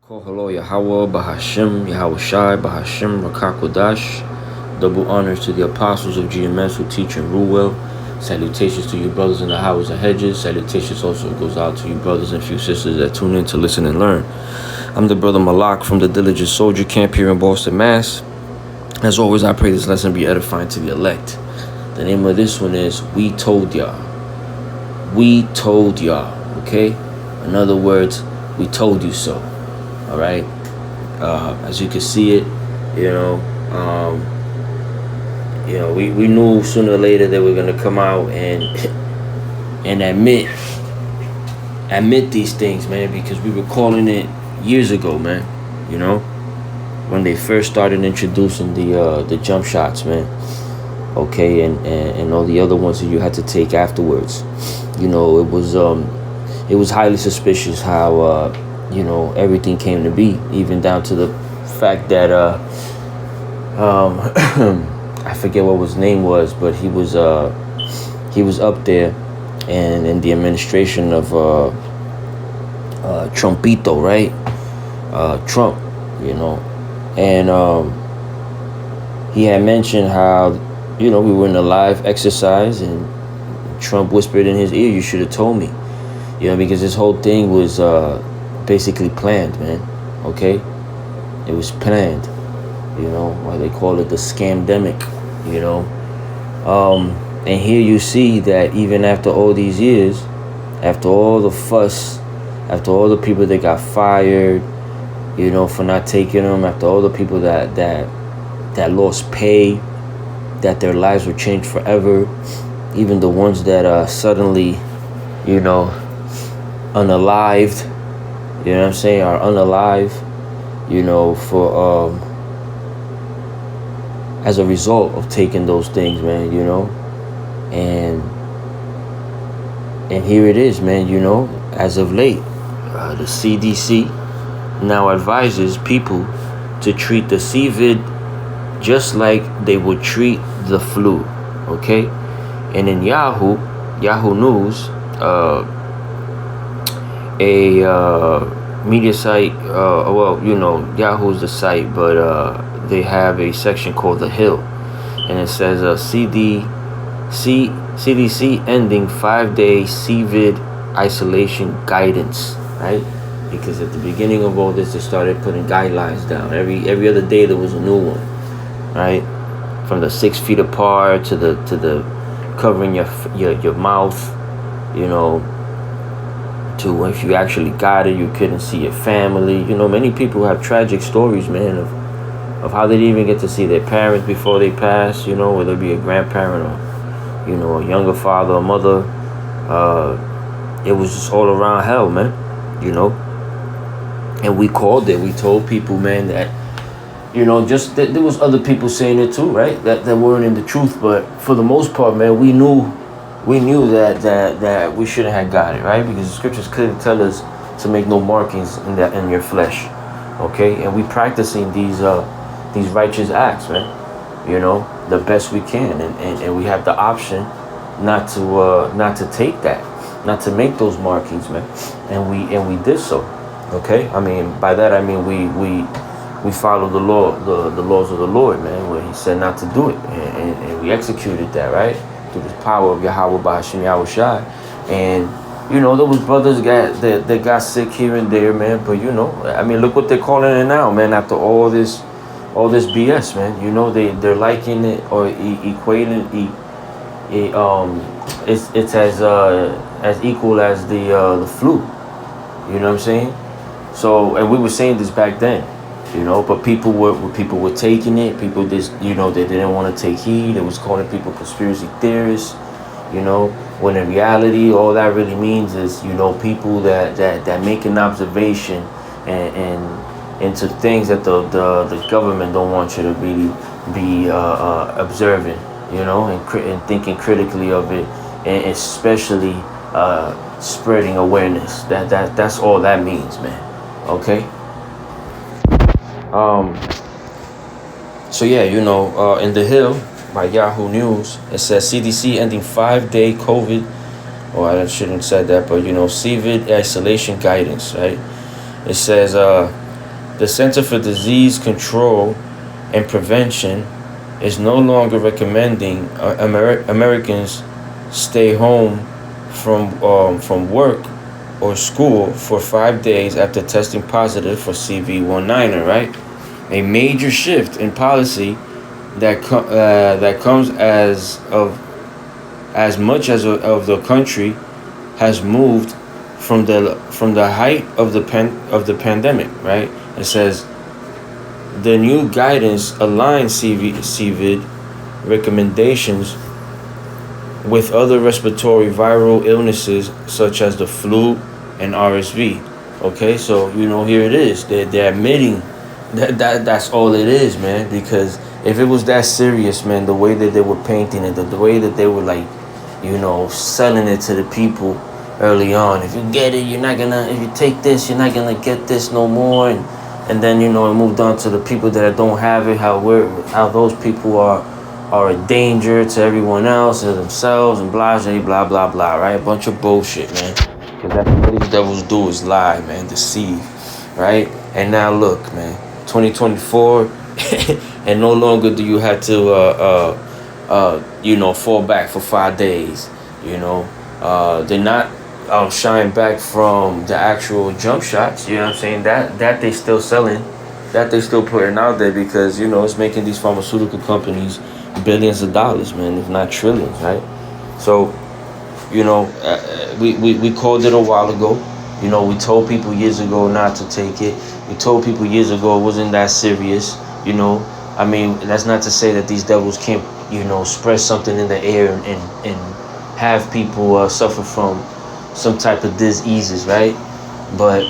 Call hello Yahweh, Bahashim, Yahweh Shai, Bahashim, Rakakwadash. Double honors to the apostles of GMS who teach and rule well. Salutations to you brothers in the houses and hedges. Salutations also goes out to you brothers and few sisters that tune in to listen and learn. I'm the brother Malak from the Diligent Soldier Camp here in Boston, Mass. As always, I pray this lesson be edifying to the elect. The name of this one is We Told Y'all. We told y'all, okay? In other words, we told you so. All right. As you can see it, we knew sooner or later that we're gonna come out and and admit these things, man, because we were calling it years ago, man. You know, when they first started introducing the jump shots, man. Okay, and all the other ones that you had to take afterwards. You know, it was highly suspicious how everything came to be, even down to the fact that I forget what his name was, but he was up there and in the administration of Trumpito, right? Trump, and he had mentioned how we were in a live exercise and Trump whispered in his ear, "You should have told me," because this whole thing was basically planned, man. Okay, it was planned. Why they call it the scamdemic. And here you see that even after all these years, after all the fuss, after all the people that got fired, for not taking them, after all the people that lost pay, that their lives were changed forever, even the ones that suddenly, unalived. You know what I'm saying? Are unalive, for as a result of taking those things, man, and here it is, man, as of late, the CDC now advises people to treat the CVID just like they would treat the flu, okay? And in Yahoo News, a media site, Yahoo's the site, but they have a section called The Hill, and it says CDC ending 5-day CVID isolation guidance, right? Because at the beginning of all this, they started putting guidelines down. Every other day there was a new one, right? From the 6 feet apart to the covering your mouth, to if you actually got it, you couldn't see your family. Many people have tragic stories, man, of how they didn't even get to see their parents before they passed, whether it be a grandparent or, a younger father or mother. It was just all around hell, man, And we called it. We told people, man, that, just that there was other people saying it too, right? That weren't in the truth. But for the most part, man, we knew that we shouldn't have got it, right? Because the scriptures clearly tell us to make no markings in your flesh, okay? And we practicing these righteous acts, man, the best we can, and we have the option not to take that, not to make those markings, man, and we did so, okay? I mean, by that I mean we follow the laws of the Lord, man, where He said not to do it, and we executed that, right? Through the power of Yahweh Bahashim Yahweh Shai. And there was brothers that got sick here and there, man, but I mean, look what they're calling it now, man, after all this BS, man. They're liking it or equating it's as equal as the flu. You know what I'm saying? So, and we were saying this back then, but people were taking it. People just, they didn't want to take heed. It was calling people conspiracy theorists, when in reality, all that really means is, people that make an observation and into things that the government don't want you to really be observing, and thinking critically of it, and especially spreading awareness. That's all that means, man. Okay. So yeah, in The Hill by Yahoo News, it says CDC ending 5-day COVID, or I shouldn't have said that, but CVID isolation guidance, right? It says The Center for Disease Control and Prevention is no longer recommending Americans stay home from work or school for 5 days after testing positive for CV19, right? A major shift in policy that comes as much as of the country has moved from the height of the pandemic, right? It says the new guidance aligns CVID recommendations with other respiratory viral illnesses such as the flu and RSV. Okay, so here it is. They're admitting that's all it is, man. Because if it was that serious, man, the way that they were painting it, the way that they were like, selling it to the people early on. If you get it, you're not gonna. If you take this, you're not gonna get this no more. And then it moved on to the people that don't have it. How those people are a danger to everyone else and themselves and blah blah blah blah. Right? A bunch of bullshit, man. Because that's what these devils do is lie, man, deceive, right? And now look, man, 2024, and no longer do you have to fall back for 5 days. They're not shying back from the actual jump shots. You know what I'm saying? That they still selling, that they still putting out there because it's making these pharmaceutical companies billions of dollars, man, if not trillions, right? So, we called it a while ago. We told people years ago not to take it. We told people years ago it wasn't that serious. I mean, that's not to say that these devils can't, spread something in the air and have people suffer from some type of diseases, right? But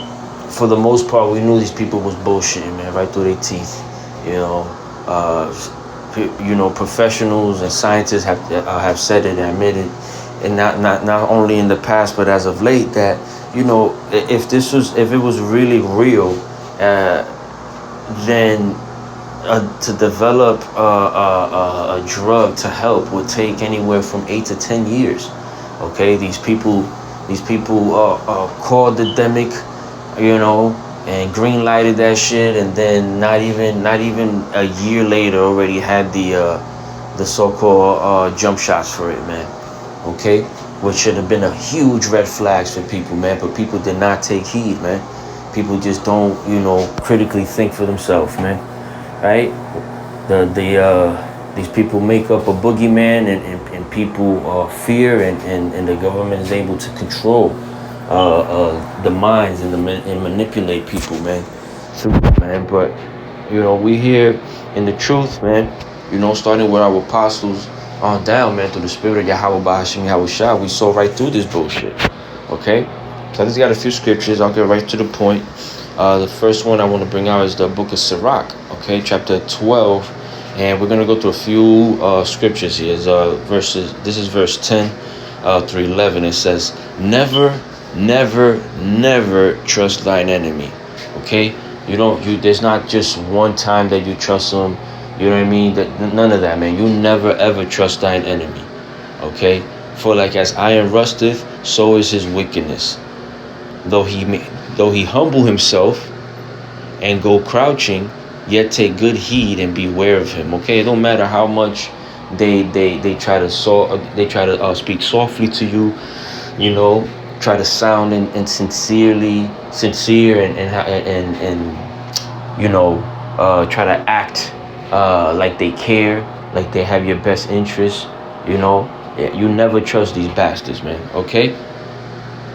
for the most part, we knew these people was bullshitting, man, right through their teeth. Professionals and scientists have said it and admitted, and not only in the past but as of late, that if it was really real, then to develop a drug to help would take anywhere from 8 to 10 years. Okay, these people called the demic, and green lighted that shit, and then not even a year later already had the so-called jump shots for it, man. Okay, which should have been a huge red flags for people, man. But people did not take heed, man. People just don't, critically think for themselves, man. Right? These people make up a boogeyman, and people fear, and the government is able to control the minds and manipulate people, man. Man. But we here in the truth, man. Starting with our apostles on down, man, through the spirit of Yahweh Bahashim Yahushua, we saw right through this bullshit. Okay, so I just got a few scriptures. I'll get right to the point. The first one I want to bring out is the book of Sirach, okay, chapter 12, and we're gonna go through a few scriptures here. This is verse 10 through 11. It says, "Never, never, never trust thine enemy." Okay, there's not just one time that you trust them. You know what I mean? None of that, man. You never ever trust thine enemy. Okay, for like as iron rusteth, so is his wickedness. Though he humble himself and go crouching, yet take good heed and beware of him. Okay, it don't matter how much they try to speak softly to you, try to sound and sincere and try to act like they care, like they have your best interest. You never trust these bastards, man. Okay.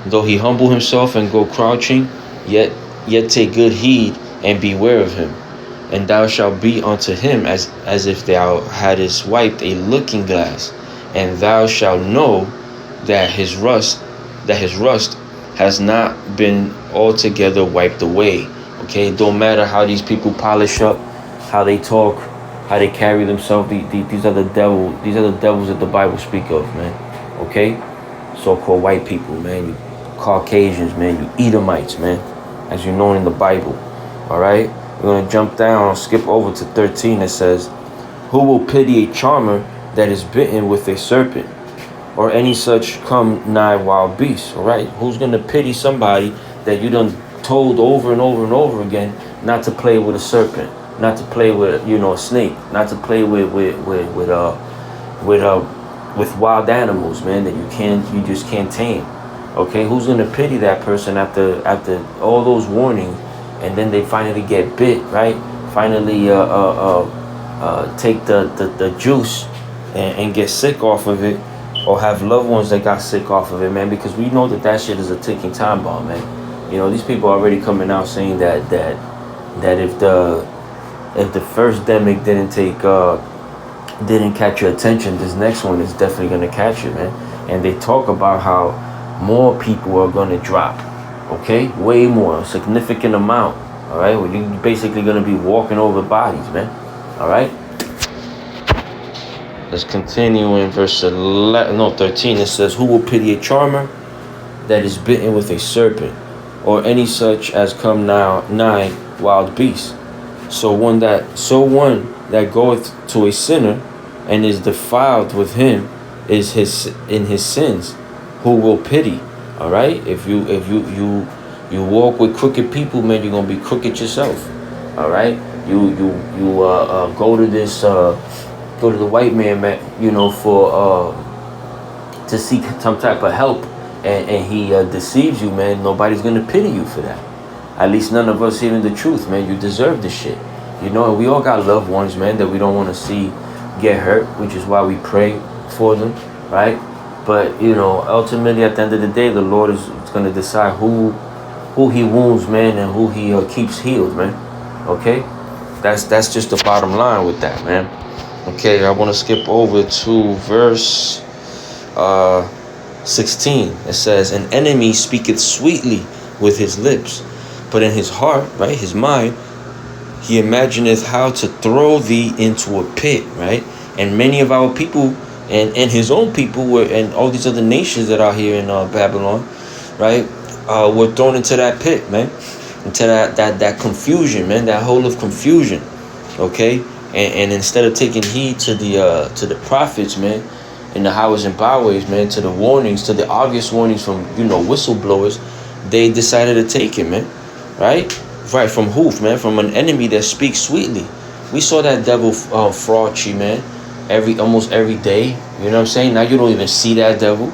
Though he humble himself and go crouching, yet take good heed and beware of him. And thou shalt be unto him as if thou hadst wiped a looking glass, and thou shalt know that his rust has not been altogether wiped away. Okay, it don't matter how these people polish up, how they talk, how they carry themselves. These are the devil. These are the devils that the Bible speak of, man. Okay, so-called white people, man. You Caucasians, man. You Edomites, man, as you're known in the Bible. All right, we're gonna jump down, skip over to 13. It says, "Who will pity a charmer that is bitten with a serpent, or any such come nigh wild beasts?" All right, who's gonna pity somebody that you done told over and over and over again not to play with a serpent, not to play with, you know, a snake, not to play with wild animals, man, that you just can't tame. Okay, who's gonna pity that person after all those warnings, and then they finally get bit, right? Finally, take the juice and get sick off of it, or have loved ones that got sick off of it, man. Because we know that shit is a ticking time bomb, man. You know, these people are already coming out saying that if the first demic didn't catch your attention, this next one is definitely gonna catch it, man. And they talk about how more people are gonna drop, okay? Way more, a significant amount, all right? Well, you're basically gonna be walking over bodies, man, all right? Let's continue in verse 13. It says, who will pity a charmer that is bitten with a serpent, or any such as come nigh wild beasts? So one that goeth to a sinner and is defiled with him is in his sins, who will pity? All right, if you walk with crooked people, man, you're gonna be crooked yourself. All right, you go to the white man, you know, for to seek some type of help, and he deceives you, man. Nobody's gonna pity you for that. At least none of us hearing the truth, man. You deserve this shit, you know. And we all got loved ones, man, that we don't want to see get hurt, which is why we pray for them, right? But you know, ultimately, at the end of the day, the Lord is gonna decide who He wounds, man, and who He keeps healed, man. Okay, that's just the bottom line with that, man. Okay, I want to skip over to verse 16. It says, an enemy speaketh sweetly with his lips, but in his heart, right, his mind, he imagineth how to throw thee into a pit, right? And many of our people and his own people were, and all these other nations that are here in Babylon, right, were thrown into that pit, man, into that confusion, man, that hole of confusion. Okay, and instead of taking heed to the prophets, man, and the highways and byways, man, to the warnings, to the obvious warnings from, you know, whistleblowers, they decided to take it, man, right? Right, from who, man? From an enemy that speaks sweetly. We saw that devil Frauchi, man, almost every day. You know what I'm saying? Now you don't even see that devil.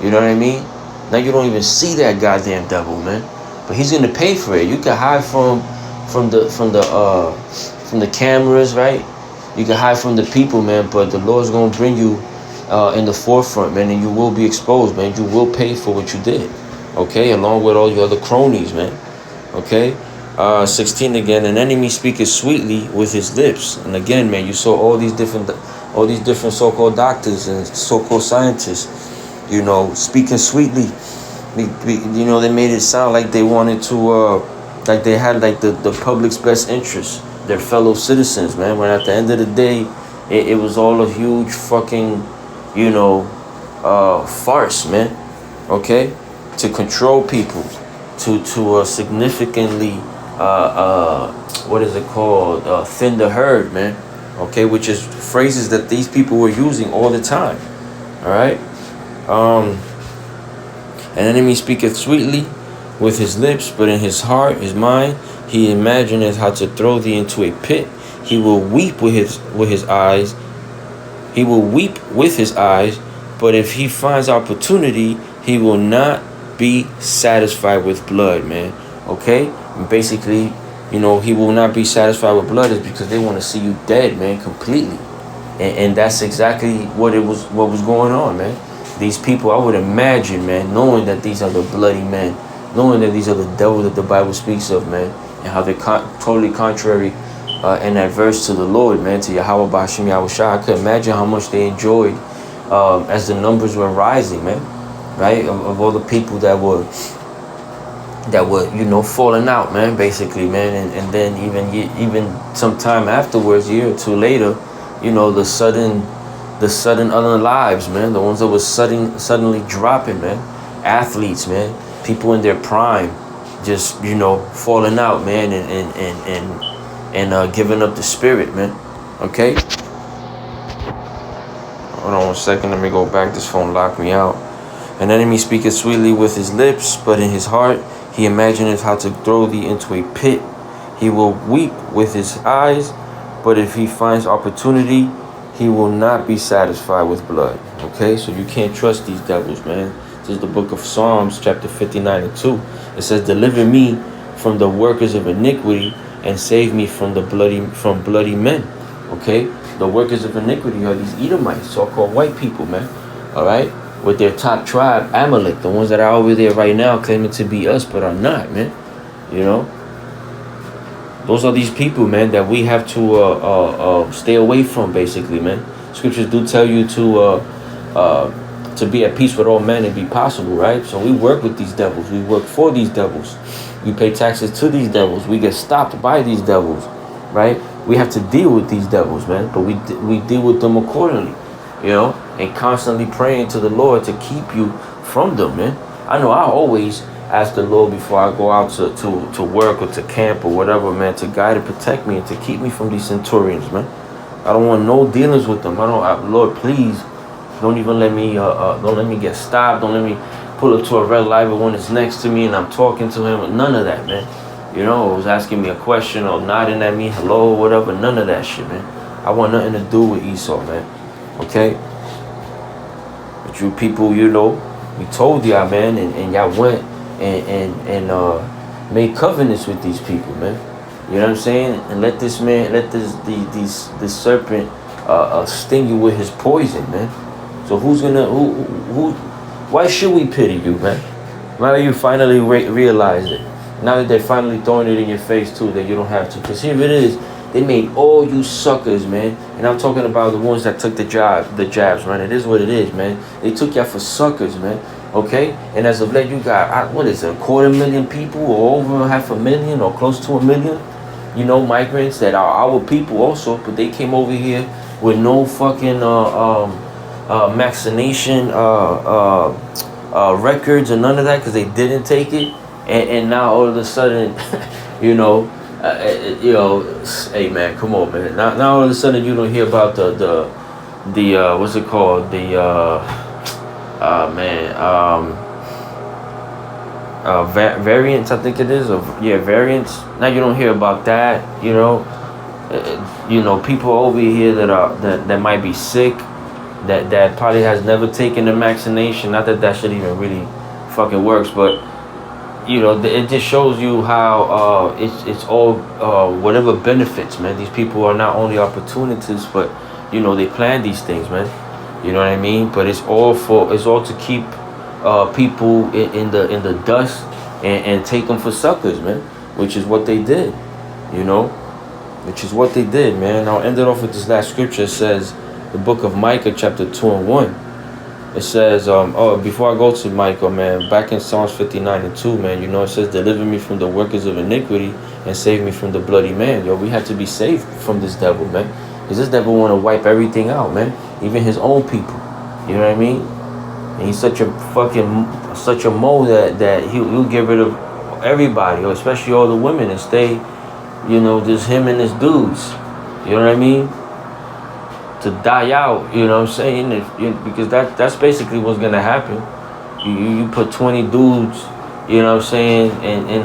You know what I mean? Now you don't even see that goddamn devil, man. But he's gonna pay for it. You can hide from the cameras, right? You can hide from the people, man. But the Lord's gonna bring you in the forefront, man, and you will be exposed, man. You will pay for what you did, okay? Along with all your other cronies, man. Okay. 16 again, an enemy speaketh sweetly with his lips. And again, man, you saw all these different so-called doctors and so-called scientists, you know, speaking sweetly. You know, they made it sound like they wanted to, like they had like the public's best interest, their fellow citizens, man. When at the end of the day, it was all a huge fucking, you know, farce, man. Okay, to control people, to significantly what is it called, thin the herd, man. Okay, which is phrases that these people were using all the time. All right. An enemy speaketh sweetly with his lips, but in his heart, his mind, he imagineth how to throw thee into a pit. He will weep with his eyes. He will weep with his eyes, but if he finds opportunity, he will not be satisfied with blood, man. Okay? And basically, you know, he will not be satisfied with blood is because they want to see you dead, man, completely. And that's exactly what was going on, man. These people, I would imagine, man, knowing that these are the bloody men, knowing that these are the devils that the Bible speaks of, man, and how they're totally contrary and adverse to the Lord, man, to Yahweh Ba'ashim Yahushua. I could imagine how much they enjoyed as the numbers were rising, man, right? Of all the people that were, you know, falling out, man, basically, man, and then even some time afterwards, a year or two later, you know, the sudden other lives, man, the ones that was suddenly dropping, man, athletes, man, people in their prime, just, you know, falling out, man, and giving up the spirit, man. Okay. Hold on 1 second. Let me go back. This phone locked me out. An enemy speaketh sweetly with his lips, but in his heart he imagineth how to throw thee into a pit. He will weep with his eyes, but if he finds opportunity, he will not be satisfied with blood. Okay, so you can't trust these devils, man. This is the book of Psalms, chapter 59 and 2. It says, deliver me from the workers of iniquity and save me from bloody men. Okay, the workers of iniquity are these Edomites, so-called white people, man. All right, with their top tribe, Amalek, the ones that are over there right now claiming to be us but are not, man. You know, those are these people, man, that we have to stay away from, basically, man. Scriptures do tell you to be at peace with all men and be possible, right? So we work with these devils. We work for these devils. We pay taxes to these devils. We get stopped by these devils, right? We have to deal with these devils, man. But we deal with them accordingly, you know, and constantly praying to the Lord to keep you from them, man. I know I always ask the Lord before I go out to work or to camp or whatever, man, to guide and protect me and to keep me from these centurions, man. I don't want no dealings with them. Lord, please don't even let me don't let me get stopped. Don't let me pull up to a red light when it's next to me and I'm talking to him. None of that, man. You know, it was asking me a question or nodding at me, hello, or whatever. None of that shit, man. I want nothing to do with Esau, man. Okay? But you people, you know, we told y'all, man, and y'all went and made covenants with these people, man. You know what I'm saying? And let this man, let this serpent sting you with his poison, man. So why should we pity you, man? Now that you finally realized it. Now that they're finally throwing it in your face too, that you don't have to. Because here it is, they made all you suckers, man. And I'm talking about the ones that took the jabs, man. It is what it is, man. They took y'all for suckers, man. Okay? And as of late, you got, what is it, 250,000 people or over 500,000 or close to 1 million, you know, migrants that are our people also, but they came over here with no fucking vaccination records or none of that because they didn't take it. And now all of a sudden, you know, hey man, come on, man. Now all of a sudden you don't hear about the what's it called? Variants, I think it is. Variants. Now you don't hear about that. You know, people over here that might be sick, that probably has never taken the vaccination. Not that should even really fucking works, but you know, it just shows you how it's all whatever benefits, man. These people are not only opportunists, but you know, they plan these things, man. You know what I mean? But it's all to keep people in the dust and take them for suckers, man. Which is what they did, you know. Which is what they did, man. I'll end it off with this last scripture. It says, the book of Micah, chapter 2 and 1. It says, before I go to Micah, man, back in Psalms 59 and 2, man, you know, it says, deliver me from the workers of iniquity and save me from the bloody man. Yo, we have to be saved from this devil, man. Because this devil want to wipe everything out, man. Even his own people. You know what I mean? And he's such a mole that he'll get rid of everybody, or especially all the women, and stay, you know, just him and his dudes. You know what I mean? To die out, you know what I'm saying? Because that's basically what's gonna happen. You put 20 dudes, you know what I'm saying, in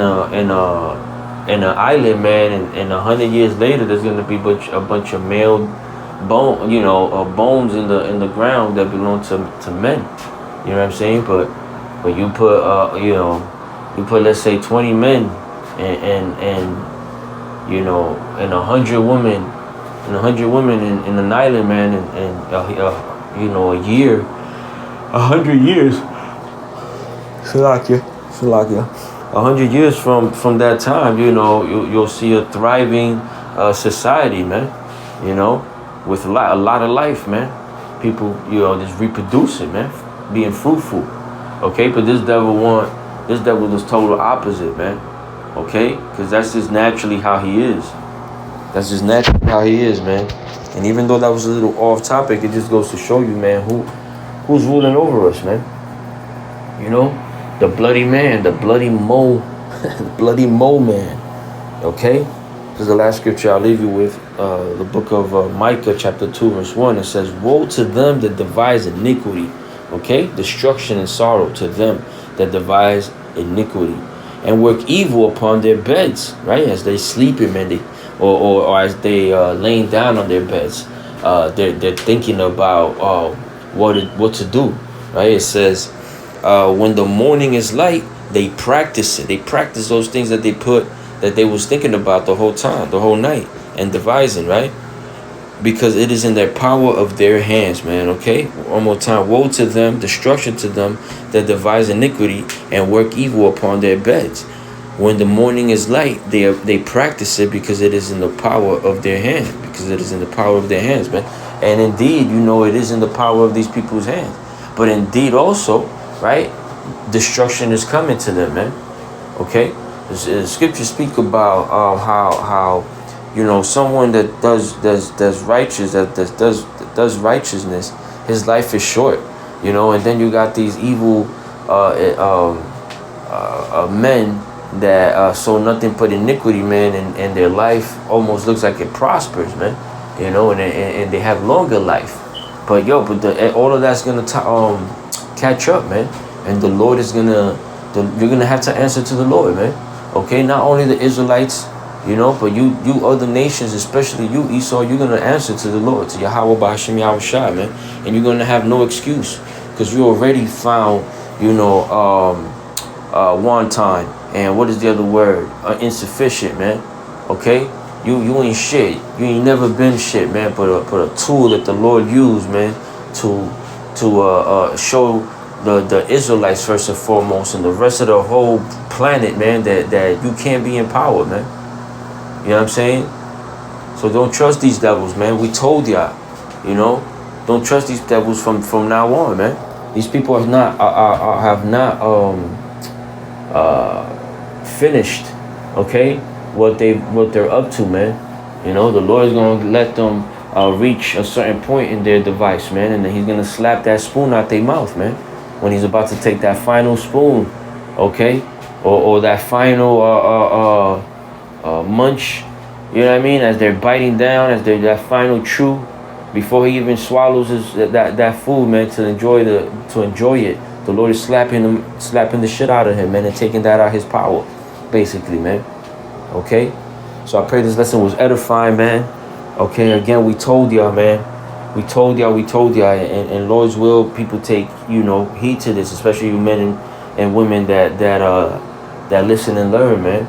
an island, man, and 100 years later, there's gonna be a bunch of male bones in the ground that belong to men. You know what I'm saying? But you put let's say 20 men and you know, and 100 women. And 100 women in an island, man, and you know, a year, 100 years. Salakia. 100 years from that time, you know, you'll see a thriving society, man. You know, with a lot of life, man. People, you know, just reproducing, man, being fruitful. Okay, but this devil is total opposite, man. Okay, because that's just naturally how he is. That's just naturally how he is, man. And even though that was a little off topic, it just goes to show you, man, who's ruling over us, man. You know, the bloody man, the bloody mole, the bloody mole man. Okay? This is the last scripture I'll leave you with. The book of Micah, chapter 2, verse 1. It says, woe to them that devise iniquity. Okay? Destruction and sorrow to them that devise iniquity. and work evil upon their beds, right? As they sleeping, man, or as they laying down on their beds, they're thinking about what to do, right? It says, when the morning is light, they practice it. They practice those things that they was thinking about the whole time, the whole night, and devising, right? Because it is in their power of their hands, man, okay? One more time. Woe to them, destruction to them that devise iniquity and work evil upon their beds. When the morning is light, they practice it because it is in the power of their hand. Because it is in the power of their hands, man. And indeed, it is in the power of these people's hands. But indeed also, right, destruction is coming to them, man. Okay? The scriptures speak about how someone that does righteous, that does righteousness, his life is short, and then you got these evil men that sow nothing but iniquity, man, and their life almost looks like it prospers, man, and they have longer life. But all of that's gonna catch up, man, and the Lord is you're gonna have to answer to the Lord, man. Okay, not only the Israelites, but you other nations, especially you, Esau, you're going to answer to the Lord, to Yahweh Ba'ashem Yahweh Shai, man. And you're going to have no excuse because you already found, wanton. And what is the other word? Insufficient, man. Okay? You ain't shit. You ain't never been shit, man. But a tool that the Lord used, man, to show the Israelites first and foremost and the rest of the whole planet, man, that you can't be empowered, man. You know what I'm saying? So don't trust these devils, man. We told y'all, don't trust these devils from now on, man. These people have not finished, okay, what they're up to, man. The Lord is gonna let them reach a certain point in their device, man, and then He's gonna slap that spoon out their mouth, man, when He's about to take that final spoon, okay, or that final munch, you know what I mean, as they're biting down, as they're that final chew, before He even swallows that food, man, to enjoy it. The Lord is slapping the shit out of him, man, and taking that out of his power, basically, man. Okay, so I pray this lesson was edifying, man. Okay, again, we told y'all, man. We told y'all, and Lord's will, people take heed to this, especially you men and women that listen and learn, man.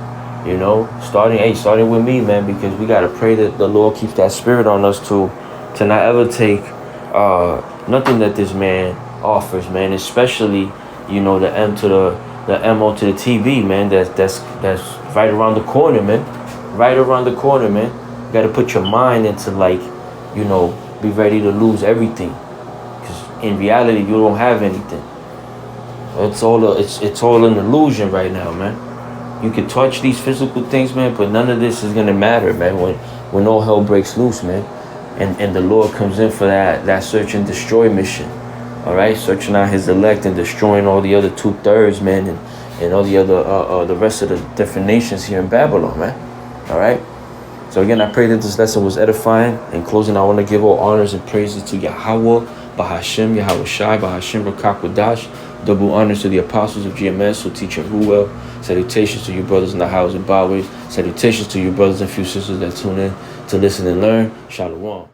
Starting with me, man, because we gotta pray that the Lord keeps that spirit on us to not ever take nothing that this man offers, man. Especially, the M to the MO to the TV, man. That's right around the corner, man. Right around the corner, man. You gotta put your mind into be ready to lose everything, because in reality you don't have anything. It's all an illusion right now, man. You can touch these physical things, man, but none of this is gonna matter, man, when all hell breaks loose, man. And the Lord comes in for that search and destroy mission. All right, searching out His elect and destroying all the other 2/3, man, and all the other the rest of the different nations here in Babylon, man. All right. So again, I pray that this lesson was edifying. In closing, I want to give all honors and praises to Yahweh Ba'ashem Yahweh Shai Ba'ashem Rakakwadash. Double honors to the apostles of GMS who teach Ruel. Salutations to you brothers in the house of Bawi. Salutations to you brothers and few sisters that tune in to listen and learn. Shalom.